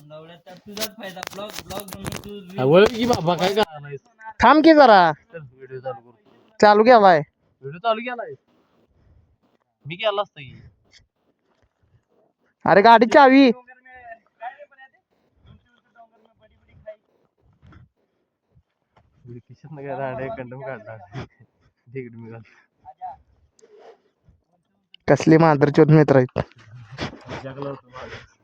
तुझाच फायदा blog blog म्हणून तू आवळ की बाबा काय करायलाय थांब की जरा व्हिडिओ चालू करतो चालू केलाय व्हिडिओ चालू केलाय मी केला असता की अरे गाडी चावी किशन काय राडे कंडम काढला तिकडे मी कसली मांजरचोद मित्र आहेत जगला होतो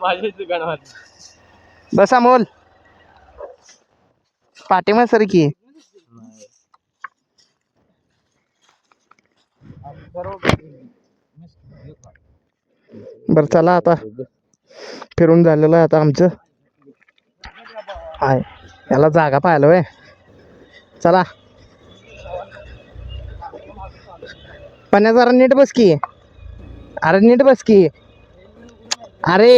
माझं बस अमोल पाठीमा सर की बर चला आता फिरून झालेलं आहे आता आमचं हाय याला जागा पाहिलं वय चला पण जरा नीट बस की अरे नीट बस की अरे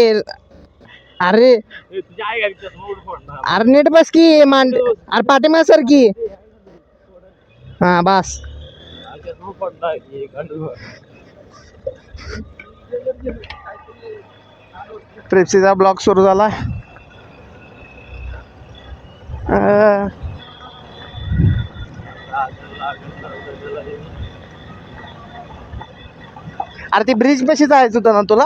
अरे अरे नीट बस की मान अरे पाठीमा सर की हा बस ट्रिप्सीचा ब्लॉग सुरू झाला अरे ती ब्रिज कशी जायचं होतं ना तुला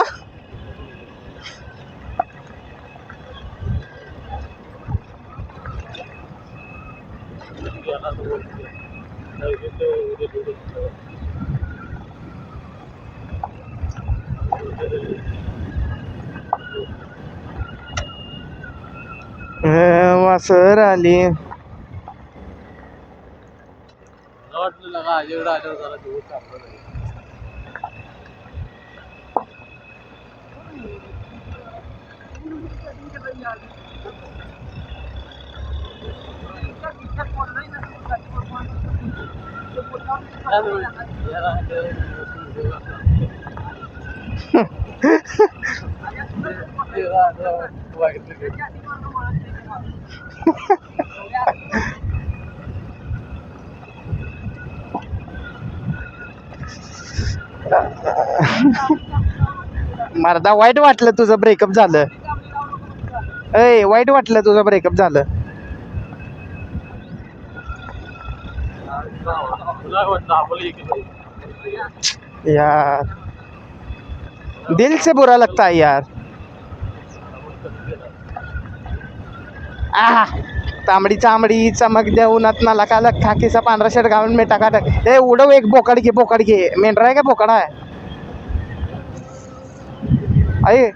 वासर आली मर्दा वाईट वाटलं तुझं ब्रेकअप झालं ए वाईट वाटलं तुझं ब्रेकअप झालं यार दिल से बुरा लगता है यार तांबडी चांबडी चमक द्या उन्हात नाला का खाकीचा पांढरा शर्ट घालून मी टाकाटक ए उडव एक बोकाड घे मेंढरा आहे का बोकडा आहे अरे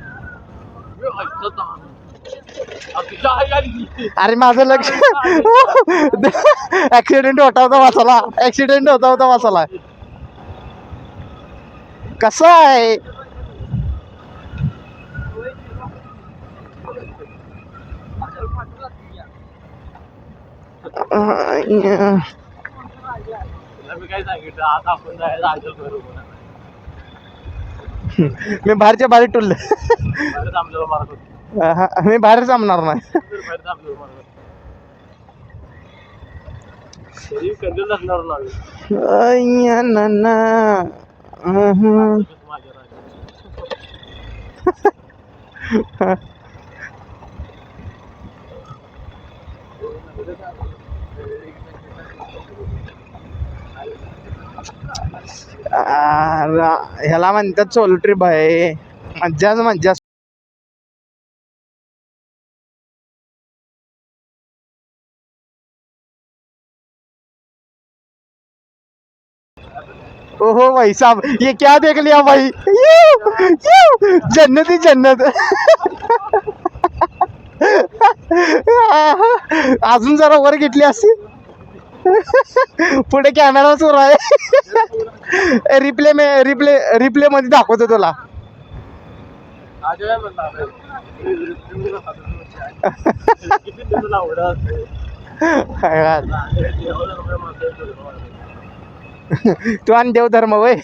अरे माझं लक्ष ऍक्सिडेंट होता वाचला कसं आहे मी बाहेरच्या बाहेर टुलले मी बाहेर जमणार नाही ह्याला म्हणतात सोलो ट्रिप आहे मज्जाच मज्जा ओहो भाई साहब ये क्या देख लिया भाई जन्नत ही जन्नत अजून जरा वर घेतली असती पुढे कॅमेरा सुरू आहे रिप्ले मध्ये दाखवतो तुला किती दिवस आवडा तू आणि देवधर्म वय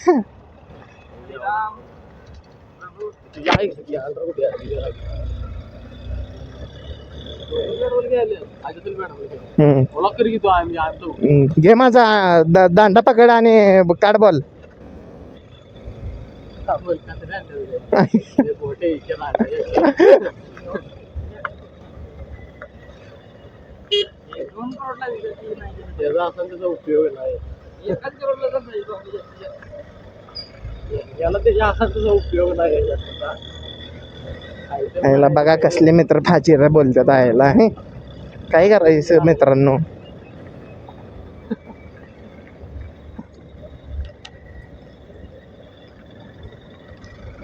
घे माझा दांडा पकड आणि काढ बॉल त्याचा असा त्याचा उपयोग नाही एकाच करोडला जर नाही बाबा याला त्याच्या असा त्याचा उपयोग नाही याला बघा कसले मित्र फाचीर बोलतात आयला हे काय करायचं मित्रांनो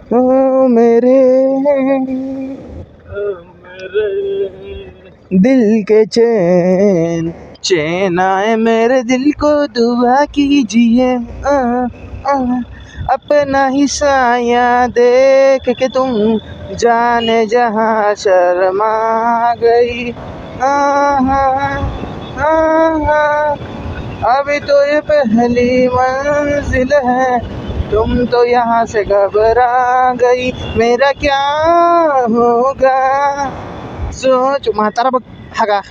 ओ मेरे दिल के चैन चैन आए मेरे दिल को दुआ कीजिए अपना ही साया देख के तुम जाने जहाँ शर्मा गई अभी तो ये पहली मंजिल है तुम तो यहाँ से घबरा गई मेरा क्या होगा सोच म्हातारा बघ हा का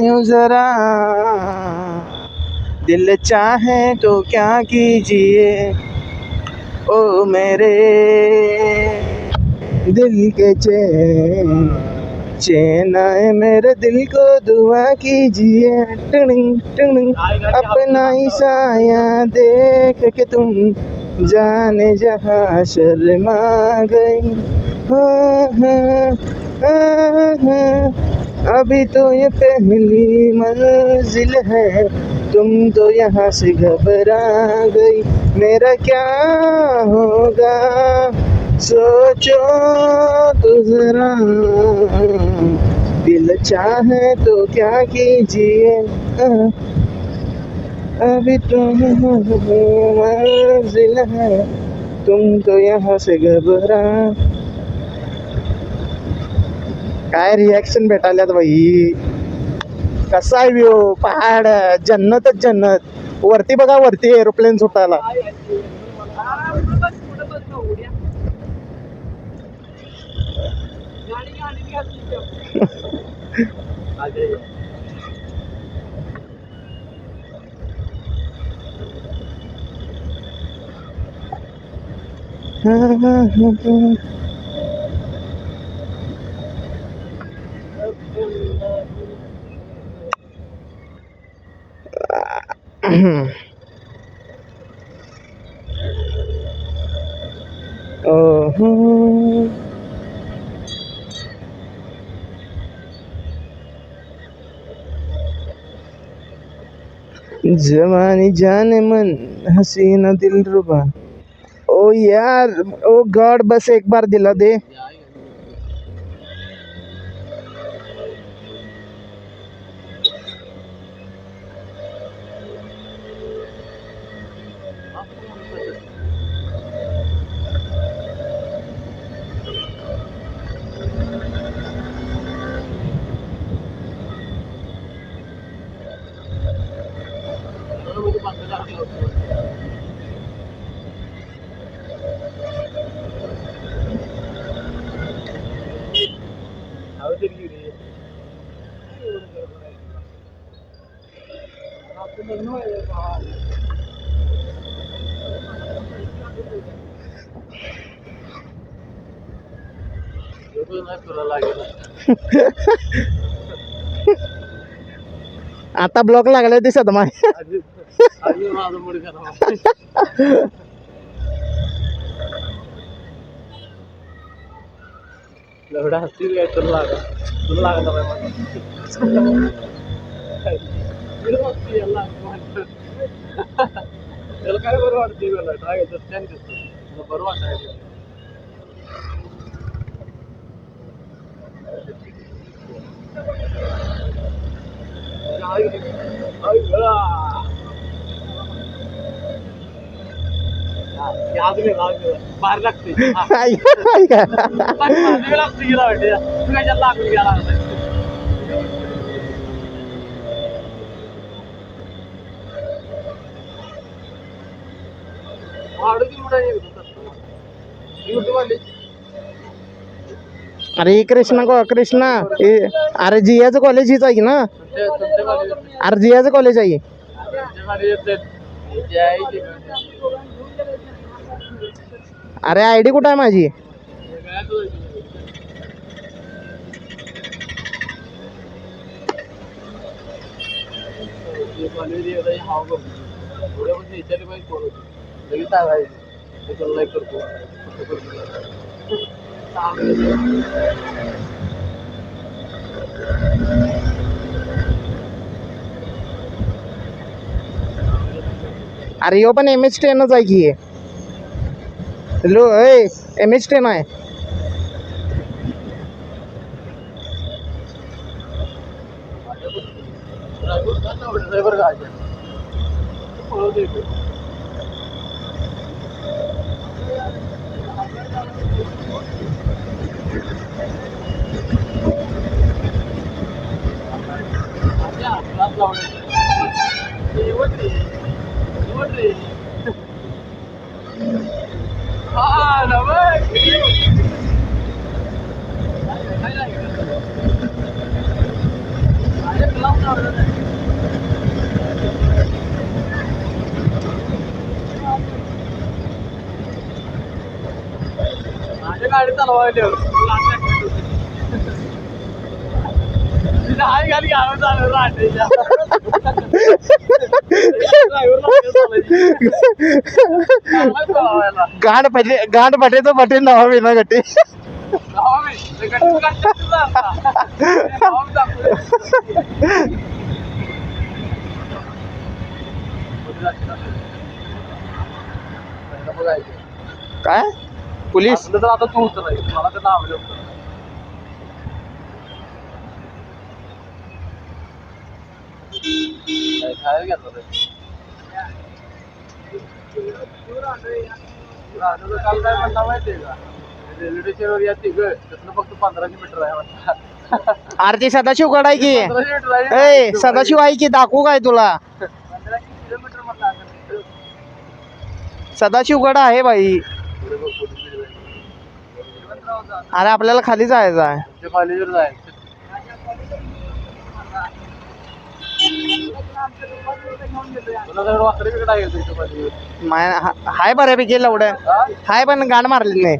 यूं जरा दिल चाहे तो क्या कीजिए ओ मेरे दिल के चैन चैन आए मेरे दिल को दुआ कीजिए टिंग टिंग अपना ही साया देख के तुम जाने जहाँ शर्मा गई अभी तो ये पहली मंजिल है तुम तो यहाँ से घबरा गई मेरा क्या होगा सोचो तो जरा दिल चाहे तो क्या कीजिए अभी तो मंजिल है तुम तो यहाँ से घबरा काय रिॲक्शन भेटायल्यात बाई कसा आहे व्ह्यू पहाड जन्नतच जन्नत वरती बघा वरती एरोप्लेन सुटायला जवानी जाने मन हसीना दिल रुबा ओ यार ओ गॉड बस एक बार दिला दे आता ब्लॉक लागला दिसत माय एवढा हसतील काय तुला लागा तुला लागला त्याला काय बरं वाटते बरं वाटायचं बाहेर लागते ऐका लागते गेला वाटते तू काय लागून गेला अरे कृष्णा अरे जियाचं कॉलेज हीच आहे की ना अरे जियाचं कॉलेज आहे अरे आयडी कुठं आहे माझी अरे यो पण MH10च आहे की लो MH10 आहे माझ्या गाडी चालवायला गाडी घालून चालू राहतेच्या गाठ पटेचं बटेन लावावे ना गटे काय पोलीस तर आता तू उतर मला तर नाव खायला घेतलं काल काय म्हणता माहितीये का रेल्वे स्टेशनवर या तिघ त्यातलं फक्त 1500 मीटर आहे म्हणता अरे ते सदाशिव गड आहे की 1500 मीटर आहे सदाशिव आहे की दाखवू काय तुला 15 किलोमीटर म्हणला सदाशिव गड आहे बाई अरे आपल्याला खाली जायचं आहे कॉलेजवर जायचं हाय बऱ्यापैकी लवड्या हाय पण गांड मारली नाही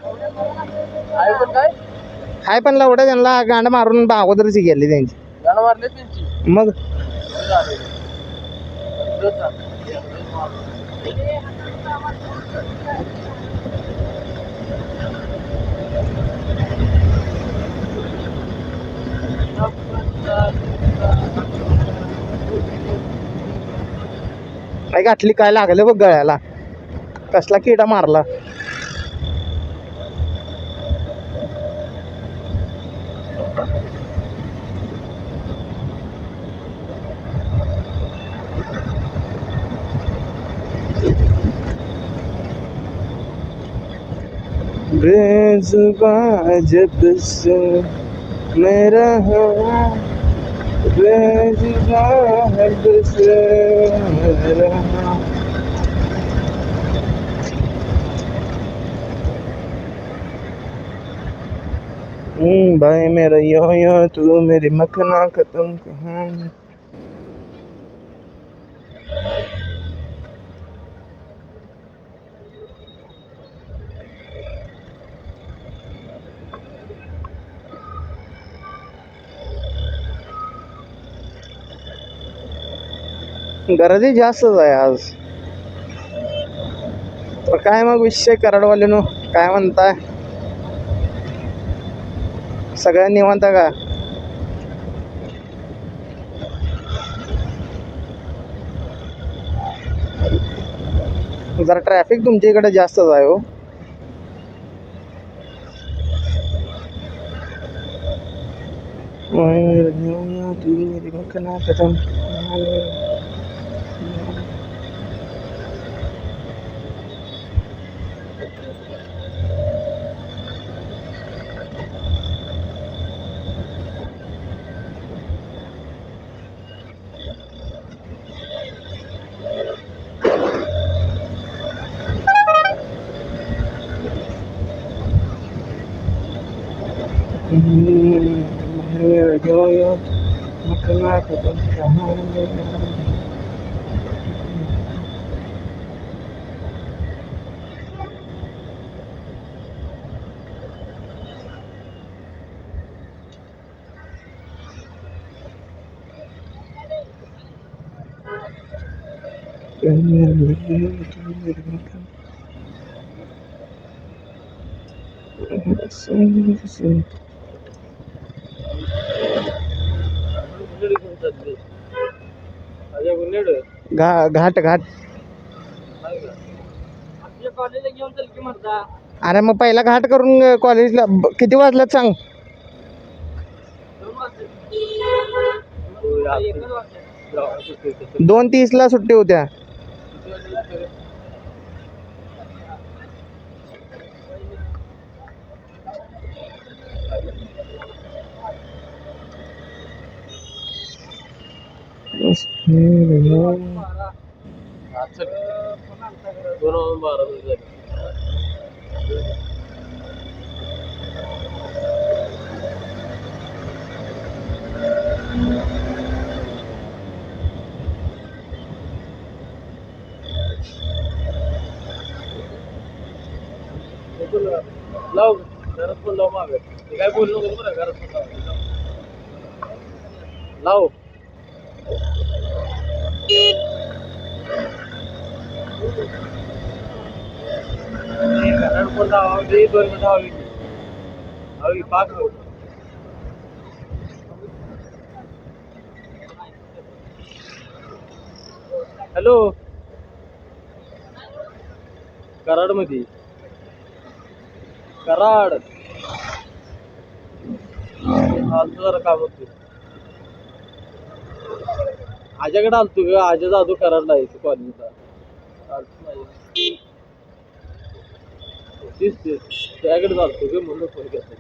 हाय पण लवड्या त्यांना गांड मारून अगोदरच गेली त्यांची गाणं मारले त्यांची मग काय गाठली काय लागलं बघ गळ्याला कसला किडा मारला बेजुबान जब से मेरा बेजुबान जब से मेरा भाई मेरा यो तू मेरी मखना खत्म कहानी गर्दी जास्तच आहे आज तर काय मग विषय कराडवाल्यानो काय म्हणताय सगळ्यांनी निवांत का जरा ट्रॅफिक तुमच्या इकडे जास्तच आहे हो यो यो मखना को तुम कहाँ ले अजय गुन्हेड घाट घाट आपल्या कॉलेजला घेऊन चल की म्हणता. अरे मग पहिला घाट करून कॉलेजला किती वाजल्यात सांग 2 वाजता. एकच वाजता. 2:30 सुट्टी होत्या. दोन 12 झाले. लाव घरात पण लाव मागे ते काय बोलू नको बरं घरात पण लाव घरात पण लाव दे 2 मिनिटं हवी पाक हॅलो कराड मध्ये कराड आलतो जरा काम होतं आज्याकडे आलतो ग आजा जाधव कराडला आहे कॉलेजला तीच त्याकडे चालतो ग म्हणून फोन केला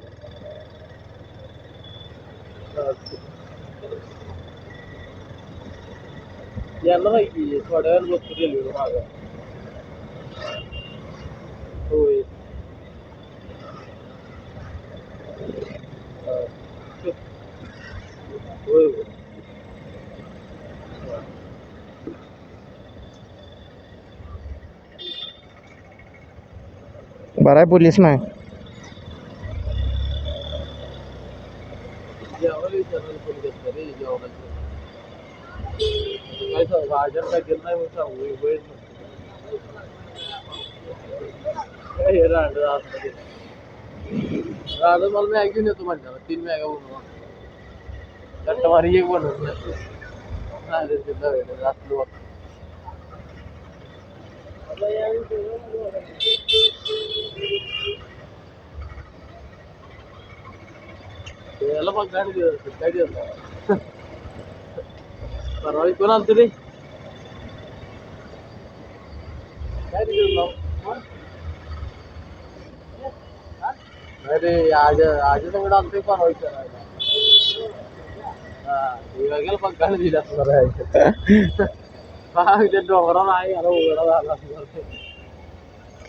यांना नाही की थोड्या वेळ बसतो रेल्वे मागं होय होय होय बराय पोलीस नाही जेवायला विचारायला फोन घेतला रे जेवणाचं काय सांगू आजार काय केलं नाही म्हणून सांगू वेळ काय हे रांड असतं रांड मला मॅग घेऊन येतो म्हणतात 3 मॅगा बनवा कट्टामारी एक बनवत नाही असलं याला मग गाडी काय देत परवा कोण आलतो रे काय दिलं नाव अरे आज सगळं आलतोय परवा विचारायला हा गेला मग गाडी दिली असं त्या डोंगराला आहे याला उघडा झाला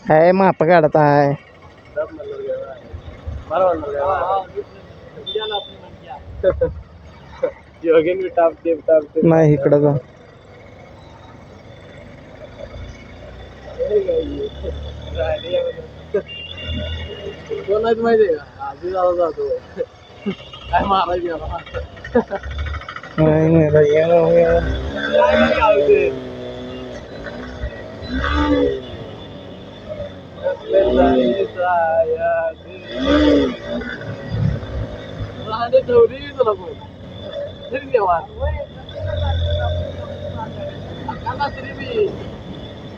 काय माप काढत आहे योगेन टापते नाही इकडं जा कोण आहेत माहिती आहे का आधी जाऊ जातो काय मारायची याला नाही मेरा ये तुला कोण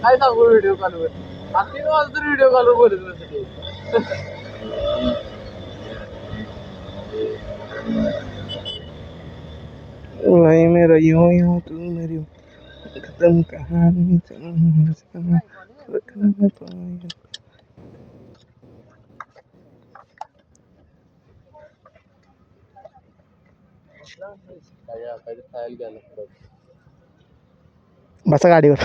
काय सांगू व्हिडिओ कॉलवर 3 वाजता व्हिडिओ कॉलवर बोलत बसते वही मेरा यूं यूं तू मेरी खत्म कहानी बसा गाडीवर